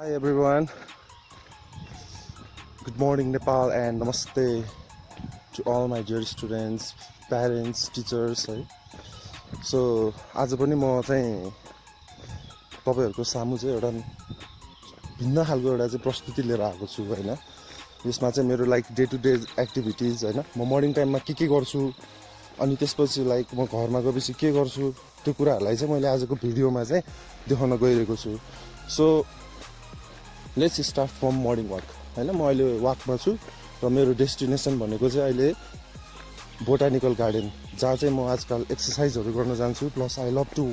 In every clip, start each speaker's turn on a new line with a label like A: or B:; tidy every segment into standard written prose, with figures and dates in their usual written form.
A: Hi everyone, good morning Nepal and namaste to all my dear students, parents, teachers है so आज पनि म चाहिँ तपाईहरुको सामु चाहिँ एउटा भिन्न खालको एउटा चाहिँ प्रस्तुति लिएर आएको छु हैन यसमा चाहिँ मेरो like day to day activities हैन म मर्निङ टाइममा के गर्छु अनि त्यसपछि लाइक म घरमा गएपछि के गर्छु त्यो कुराहरुलाई चाहिँ मैले आजको भिडियोमा चाहिँ देखाउन गइरहेको छु so let's start from morning walk हैन म अहिले वाकमा छु र मेरो डेस्टिनेसन भनेको चाहिँ अहिले बोटानिकल गार्डन जहाँ चाहिँ म आजकल एक्सरसाइजहरु गर्न जान्छु plus I love to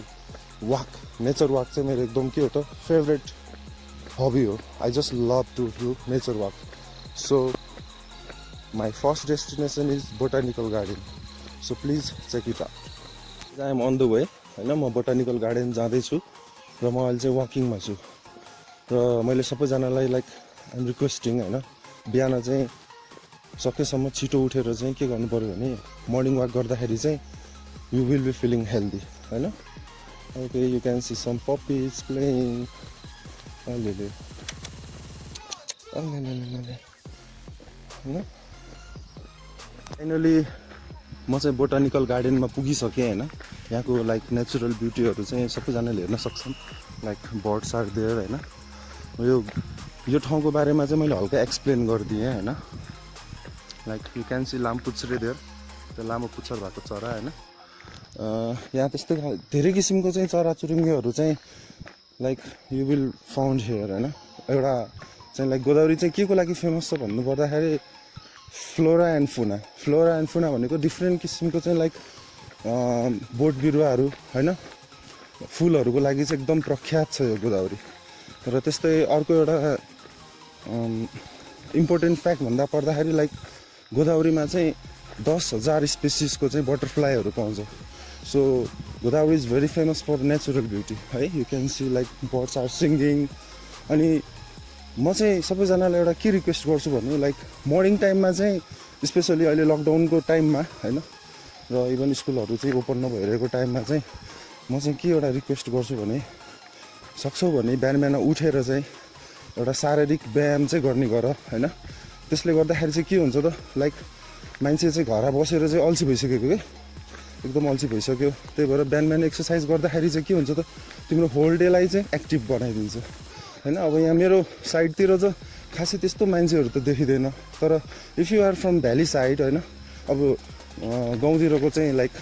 A: walk nature walk चाहिँ मेरो एकदम के हो त फेभरेट हबी हो I just love to do nature walk so my first destination is botanical garden so please check it out I am on the way हैन म botanical garden जाँदैछु र म अहिले चाहिँ वाकिङमा छु र मैले सबैजनालाई लाइक आइ एम रिक्वेस्टिङ हैन बिहान चाहिँ सकेसम्म छिटो उठेर चाहिँ के गर्नु पर्यो भने मर्निङ वाक गर्दाखेरि चाहिँ you will be feeling healthy हैन okay you can see some puppies playing अलिअलि हैन फाइनली म चाहिँ बोटानिकल गार्डनमा पुगिसकेँ हैन यहाँको लाइक नेचुरल ब्युटीहरु चाहिँ सबैजनाले हेर्न सक्छन् लाइक बर्ड्स आर देयर हैन यो ठाउँको बारेमा चाहिँ मैले हल्का एक्सप्लेन गरिदिएँ हैन लाइक यु क्यान सी लामपुच्छरे देयर त्यो लामो पुच्छर भएको चरा हैन यहाँ त्यस्तै धेरै किसिमको चाहिँ चराचुरुङ्गीहरु चाहिँ like you will found here हैन एउटा चाहिँ लाइक गोदावरी चाहिँ के को लागि फेमस छ भन्नु पर्दाखेरि फ्लोरा एन्ड फुना भनेको डिफ्रेन्ट किसिमको चाहिँ लाइक बोट बिरुवाहरु हैन फुलहरुको लागि चाहिँ एकदम प्रख्यात छ यो गोदावरी र त्यस्तै अर्को एउटा इम्पोर्टेन्ट फ्याक्ट भन्दा पर्दाखेरि लाइक गोदावरीमा चाहिँ 10,000 स्पेसिसको चाहिँ बटरफ्लाईहरु पाउँछ so Godavari is very famous for natural beauty है you can see like birds are singing अनि म चाहिँ सबैजनालाई एउटा के रिक्वेस्ट गर्छु भने लाइक मर्निङ टाइममा चाहिँ स्पेसली अहिले लकडाउनको टाइममा हैन र इभन स्कुलहरु चाहिँ ओपन नभइरहेको टाइममा चाहिँ म चाहिँ के एउटा रिक्वेस्ट गर्छु भने सक्छौ भने बिहान उठेर चाहिँ एउटा शारीरिक व्यायाम चाहिँ गर्ने गर हैन त्यसले गर्दाखेरि चाहिँ के हुन्छ त लाइक मान्छे चाहिँ घर बसेर चाहिँ अल्छी भइसकेको के एकदम अल्छी भइसक्यो त्यही भएर बिहान एक्सरसाइज गर्दाखेरि चाहिँ के हुन्छ त तिम्रो होल डेलाई चाहिँ एक्टिभ बनाइदिन्छ हैन अब यहाँ मेरो साइडतिर चाहिँ खासै त्यस्तो मान्छेहरु त देखिदैन तर if you are from valley side हैन अब गाउँतिरको चाहिँ लाइक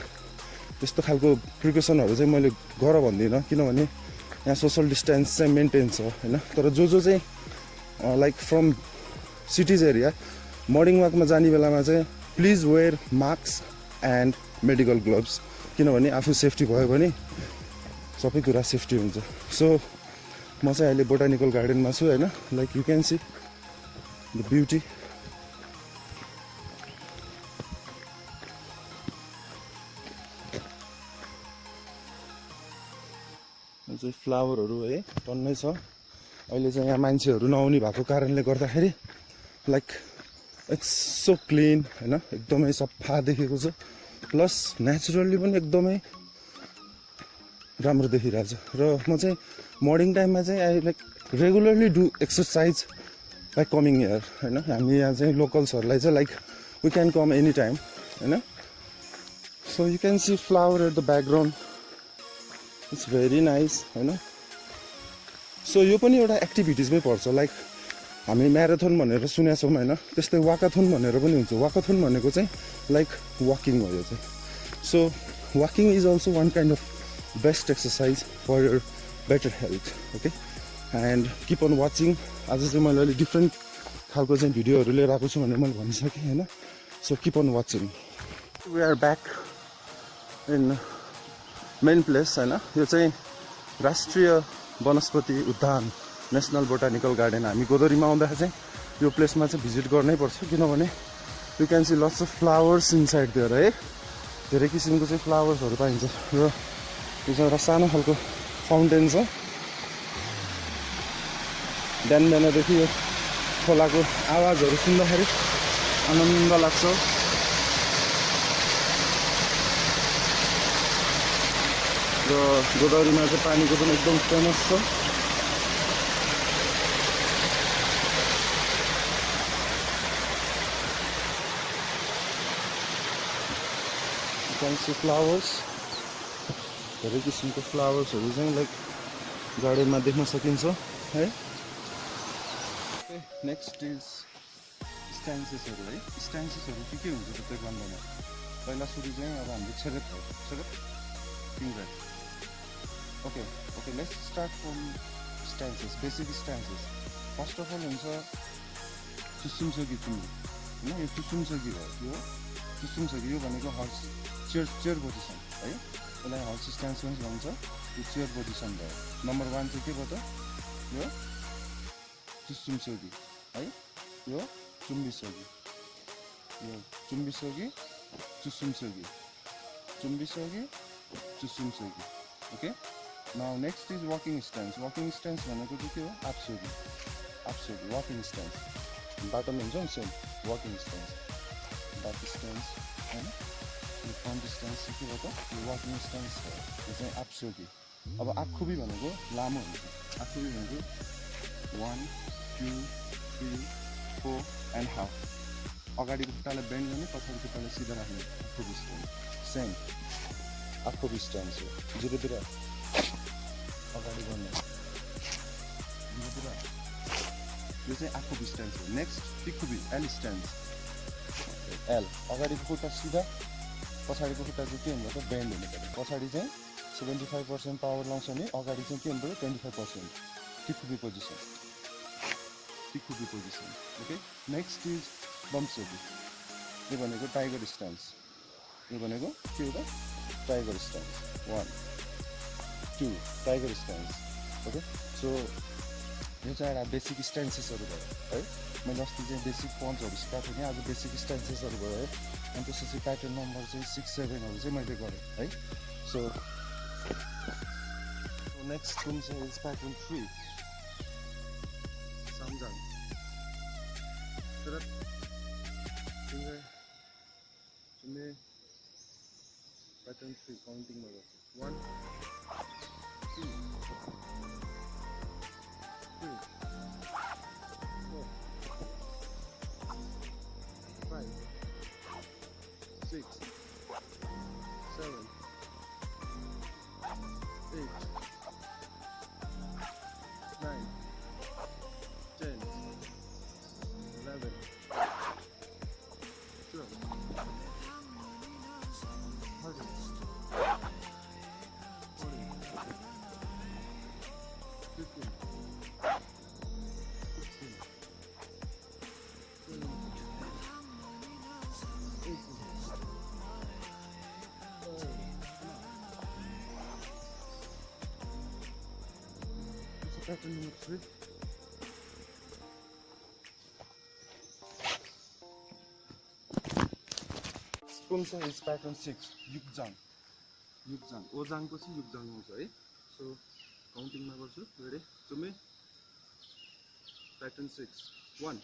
A: त्यस्तो खालको प्रिकसनहरु चाहिँ मैले गर भन्दिनँ किनभने यहाँ सोशल डिस्टेन्स चाहिँ मेन्टेन छ हैन तर जो चाहिँ like from cities area morning वाकमा जाने बेलामा चाहिँ please wear mask and medical gloves किनभने आफू सेफ्टी भयो भने सबै कुरा सेफ्टी हुन्छ सो म चाहिँ अहिले बोटानिकल गार्डनमा छु हैन like you can see the beauty चाहिँ फ्लावरहरु है टन्नै छ अहिले चाहिँ यहाँ मान्छेहरु नआउने भएको कारणले गर्दाखेरि लाइक इट्स सो क्लीन हैन एकदमै सफा देखेको छ प्लस नेचुरली पनि एकदमै राम्रो देखिरहेछ र म चाहिँ मर्निङ टाइममा चाहिँ I like regularly do exercise like coming here हैन हामी यहाँ चाहिँ लोकल्सहरुलाई चाहिँ like we can come any time हैन so you can see flower at the background it's very nice हैन सो यो पनि एउटा एक्टिभिटिजमै पर्छ लाइक हामी म्याराथन भनेर सुनेका छौँ हैन त्यस्तै वाकाथन भनेर पनि हुन्छ वाकाथन भनेको चाहिँ लाइक वाकिङ हो यो चाहिँ so walking is also one kind of best exercise for your better health okay and keep on watching आज चाहिँ मैले अलिक डिफ्रेन्ट खालको चाहिँ भिडियोहरू लिएर आएको छु भनेर मैले भनिसकेँ हैन so keep on watching we are back in main place हैन यो चाहिँ राष्ट्रिय वनस्पति उद्यान नेसनल बोटानिकल गार्डन हामी गोदरीमा आउँदाखेरि चाहिँ यो प्लेसमा चाहिँ भिजिट गर्नै पर्छ किनभने you can see lots of flowers inside there है धेरै किसिमको चाहिँ फ्लावर्सहरु पाइन्छ र यो चाहिँ एउटा सानो खालको फाउन्टेन छ बिहानदेखि यो खोलाको आवाजहरु सुन्दाखेरि आनन्द लाग्छ र गोदावरीमा चाहिँ पानीको पनि एकदम फेमस छ can see flowers. धेरै किसिमको फ्लावर्सहरू चाहिँ लाइक गार्डनमा देख्न सकिन्छ है. नेक्स्ट इज स्ट्यान्सेसहरू है. स्ट्यान्सेसहरू के हुन्छ त ताइक्वान्डोमा? पहिला सुरु चाहिँ अब हाम्रो छेरेप हो. छेरेप finger. Okay let's start from stances. Basic stances. First of all हुन्छ चुसुमसगी चुम्मी होइन. यो चुसुमसगी हो. यो चुसुमसगी यो भनेको हर्स चेयर पोजिसन है. यसलाई हर्स स्ट्यान्स पनि भन्छ. यो चेयर पोजिसन भयो. नम्बर 1 चाहिँ के भयो त? यो चुसुमसगी है. यो चुम्बिसगी. यो चुम्बिसगी चुसुमसगी. चुम्बिसगी चुसुमसगी. Okay. Now next is walking stance. Walking stance भनेको चाहिँ के हो? आप्सोगी. आप्सोगी वकिङ स्ट्यान्स. बाटोमा हुन्छ नि same walking stance. Back stance होइन. फ्रन्ट स्ट्यान्स चाहिँ के भयो त? यो वकिङ स्ट्यान्स हो. यो चाहिँ आप्सोगी. अब आखुबी भनेको लामो हुन्छ. आखुबी भनेको 1 2 3 4 एन्ड हाफ. अगाडिको खुट्टालाई बेन्ड गर्ने, पछाडि खुट्टालाई सिधा राख्ने. आखुबी स्ट्यान्स सेम आखुबी स्ट्यान्स हो. जिरोतिर अगाडि गर्ने. जिरोतिर यो चाहिँ आखुबी स्ट्यान्स हो. नेक्स्ट तिखुबी एल स्ट्यान्स. एल अगाडिको खुट्टा सिधा, पछाडिको खुट्टा चाहिँ के हुनु पर्छ? बेन्ड हुनु पर्छ. पछाडि चाहिँ 75% पावर लाउँछ भने अगाडि चाहिँ के हुनु पऱ्यो? 25%. तिखुबी पोजिसन. तिखुबी पोजिसन. ओके. नेक्स्ट इज बम्सोगी. यो भनेको टाइगर स्ट्यान्स. यो भनेको के हो त? Tiger stance. 1 2 tiger stance. Okay. So यो चाहिँ एउटा बेसिक स्ट्यान्सेसहरू भयो है. मैले अस्ति चाहिँ बेसिक पन्चहरू सिकाएको थिएँ. आज बेसिक स्ट्यान्सेसहरू भयो है. अनि त्यसपछि प्याटर्न नम्बर चाहिँ 6 7हरू चाहिँ मैले गरेँ है. सो नेक्स्ट कुन चाहिँ इज प्याटर्न 3 सामजाङ. तर फिङ्गर चुम्मे प्याटर्न 3 काउन्टिङमा गर्छु. 1 2 3 4 5 6 7 8 9 10 11 12 13 14 Pattern number 3. Spoon is pattern 6. Yukjang. Yukjang. Ojang ko si Yukjang ho है. So counting मा गर्छु. Ready? Chumi. Pattern 6. 1.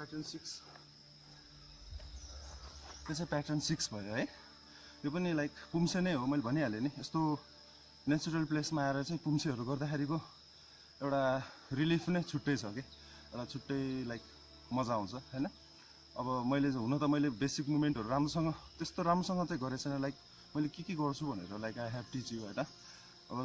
A: Pattern 6. यो चाहिँ प्याटर्न 6 भयो है. यो पनि लाइक पुम्से नै हो. मैले भनिहालेँ नि. यस्तो नेचुरल प्लेसमा आएर चाहिँ पुम्सेहरू गर्दाखेरिको एउटा रिलिफ नै छुट्टै छ कि. एउटा छुट्टै लाइक मजा आउँछ हैन. अब मैले हुन त मैले बेसिक मुभमेन्टहरू राम्रोसँग त्यस्तो राम्रोसँग चाहिँ गरेको छैन. लाइक मैले के गर्छु भनेर like I have teach you हैन. अब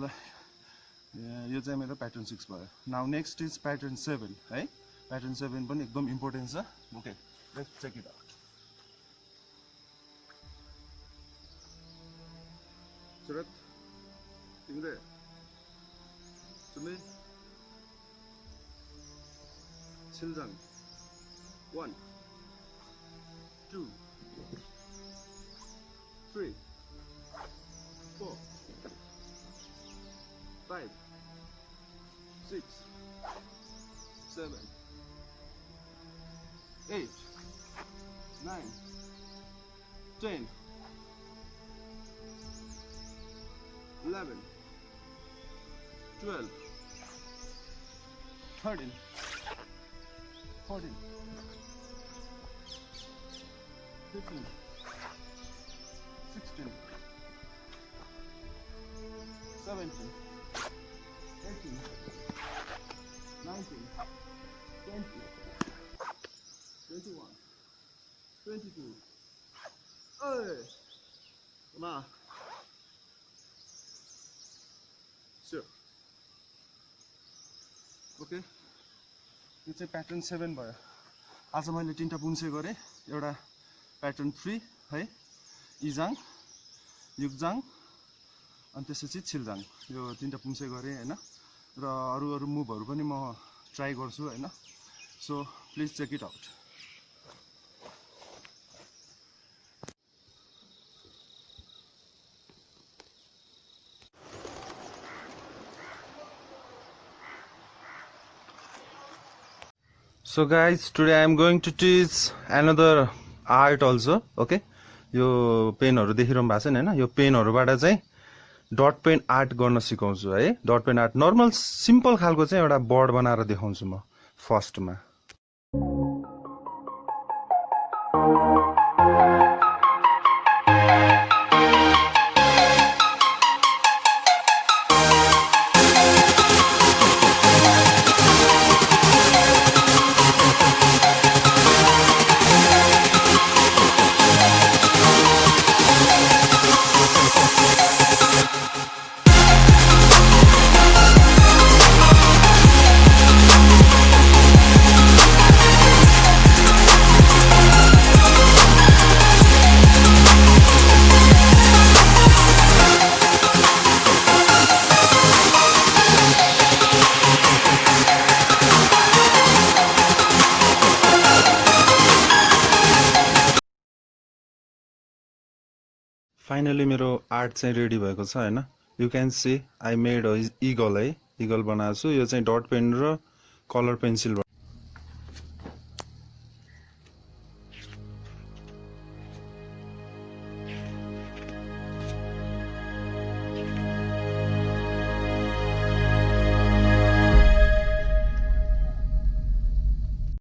A: यो चाहिँ मेरो प्याटर्न 6 भयो. नाउ नेक्स्ट इज प्याटर्न 7 है. प्याटर्न 7 पनि एकदम इम्पोर्टेन्ट छ. Okay let's check it out. सुरत तिमीले चुमे छिल्जाङ. 1 2 3 4 5 6 7 8 9 10 11 12 13 14 15 16 17 18 19 20 21 22 Hey! Come on. Sure. Okay. यो चाहिँ प्याटर्न 7 भयो। आज मैले 3टा पुन्से गरेँ। एउटा प्याटर्न 3 है, इजाङ, युक्जाङ अनि त्यसपछि छिलजाङ। यो 3टा पुन्से गरेँ हैन, र अरु मुभहरु पनि म ट्राई गर्छु हैन। So please check it out. So guys, today I am going to teach another art also. Okay, यो पेनहरु देखिरहनु भएको छ नि हैन, यो पेनहरुबाट चाहिँ डट पेन आर्ट गर्न सिकाउँछु है। Dot pen art normal simple खालको चाहिँ एउटा बर्ड बनाएर देखाउँछु म फर्स्टमा। फाइनली मेरो आर्ट चाहिँ रेडी भएको छ हैन। You can see I made a eagle है, इगल बनाएको छु। यो चाहिँ डट पेन र कलर पेन्सिल